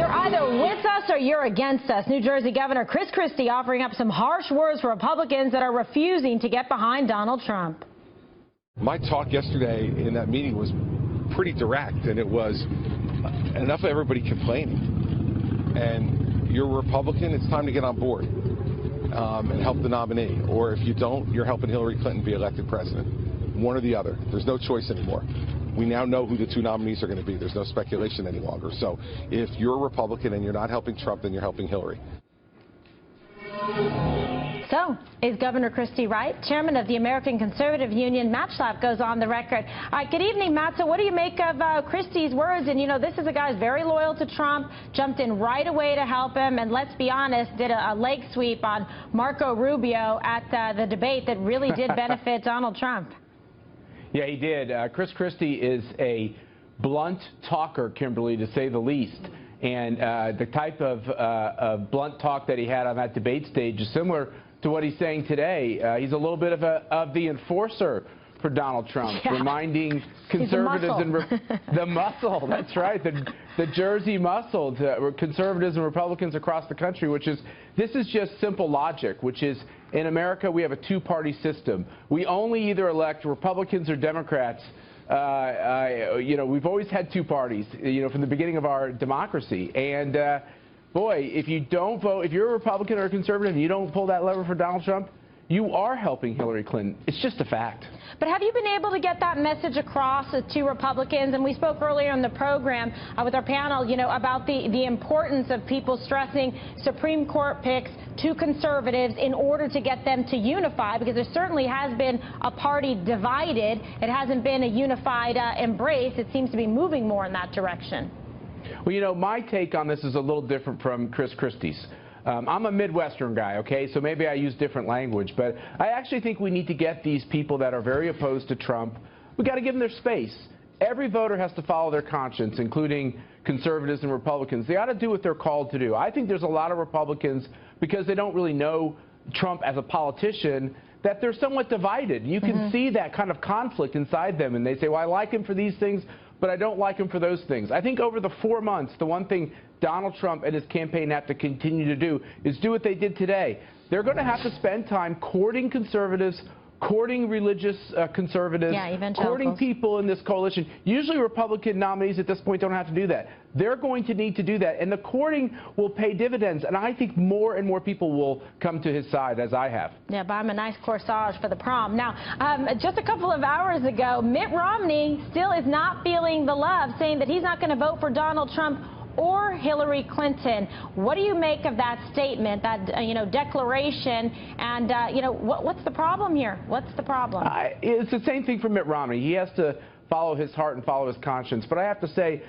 You're either with us or you're against us. New Jersey Governor Christie offering up some harsh words for Republicans that are refusing to get behind Donald Trump. My talk yesterday in that meeting was pretty direct, and it was enough of everybody complaining. And you're a Republican, it's time to get on board and help the nominee. Or if you don't, you're helping Hillary Clinton be elected president. One or the other. There's no choice anymore. We now know who the two nominees are going to be. There's no speculation any longer. So if you're a Republican and you're not helping Trump, then you're helping Hillary. So, is Governor Christie right? Chairman of the American Conservative Union, Matt Schlapp, goes on the record. Good evening, Matt. So what do you make of Christie's words? And, you know, this is a guy who's very loyal to Trump, jumped in right away to help him, and let's be honest, did a leg sweep on Marco Rubio at the debate that really did benefit Donald Trump. Yeah, he did. Christie is a blunt talker, Kimberly, to say the least. And the type of blunt talk that he had on that debate stage is similar to what he's saying today. He's a little bit of the enforcer for Donald Trump, yeah. Reminding conservatives and the muscle. That's right, the Jersey muscle to conservatives and Republicans across the country. This is just simple logic, which is in America we have a two-party system. We only either elect Republicans or Democrats. You know, we've always had two parties, you know, from the beginning of our democracy. And boy, if you don't vote, if you're a Republican or a conservative and you don't pull that lever for Donald Trump, you are helping Hillary Clinton. It's just a fact. But have you been able to get that message across to Republicans? And we spoke earlier in the program with our panel, you know, about the importance of people stressing Supreme Court picks to conservatives in order to get them to unify, because there certainly has been a party divided. It hasn't been a unified embrace. It seems to be moving more in that direction. Well, you know, my take on this is a little different from Christie's. I'm a Midwestern guy, okay, so maybe I use different language, but I actually think we need to get these people that are very opposed to Trump, we got to give them their space. Every voter has to follow their conscience, including conservatives and Republicans. They ought to do what they're called to do. I think there's a lot of Republicans, because they don't really know Trump as a politician, that they're somewhat divided. You can see that kind of conflict inside them, and they say, well, I like him for these things, but I don't like him for those things. I think over the 4 months, the one thing Donald Trump and his campaign have to continue to do is do what they did today. They're going to have to spend time courting conservatives, courting religious conservatives, courting people in this coalition. Usually Republican nominees at this point don't have to do that. They're going to need to do that, and the courting will pay dividends, and I think more and more people will come to his side, as I have. Yeah, buy him a nice corsage for the prom. Now, just a couple of hours ago, Mitt Romney still is not feeling the love, saying that he's not going to vote for Donald Trump or Hillary Clinton. What do you make of that statement, that you know, declaration, and you know, what's the problem here? What's the problem? It's the same thing for Mitt Romney. He has to follow his heart and follow his conscience. But I have to say,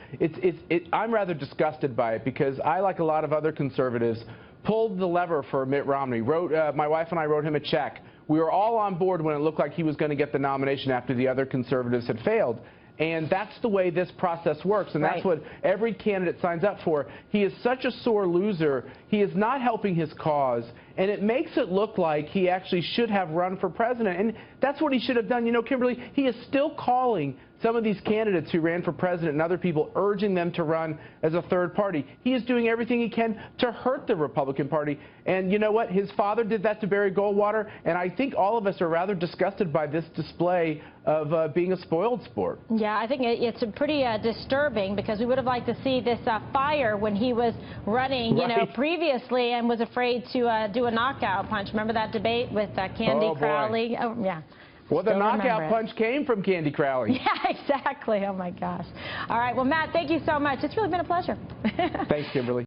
I'm rather disgusted by it, because I, like a lot of other conservatives, pulled the lever for Mitt Romney. My wife and I wrote him a check. We were all on board when it looked like he was going to get the nomination after the other conservatives had failed. And that's the way this process works, and that's what every candidate signs up for. He is such a sore loser. He is not helping his cause, and it makes it look like he actually should have run for president. And that's what he should have done. You know, Kimberly, he is still calling some of these candidates who ran for president and other people, urging them to run as a third party. He is doing everything he can to hurt the Republican Party. And you know what? His father did that to Barry Goldwater, and I think all of us are rather disgusted by this display of being a spoiled sport. Yeah, I think it's pretty disturbing, because we would have liked to see this fire when he was running, you know, previously, and was afraid to do a knockout punch. Remember that debate with Candy Crowley? Oh, yeah. Well, the knockout punch came from Candy Crowley. Yeah, exactly. Oh, my gosh. All right. Well, Matt, thank you so much. It's really been a pleasure. Thanks, Kimberly.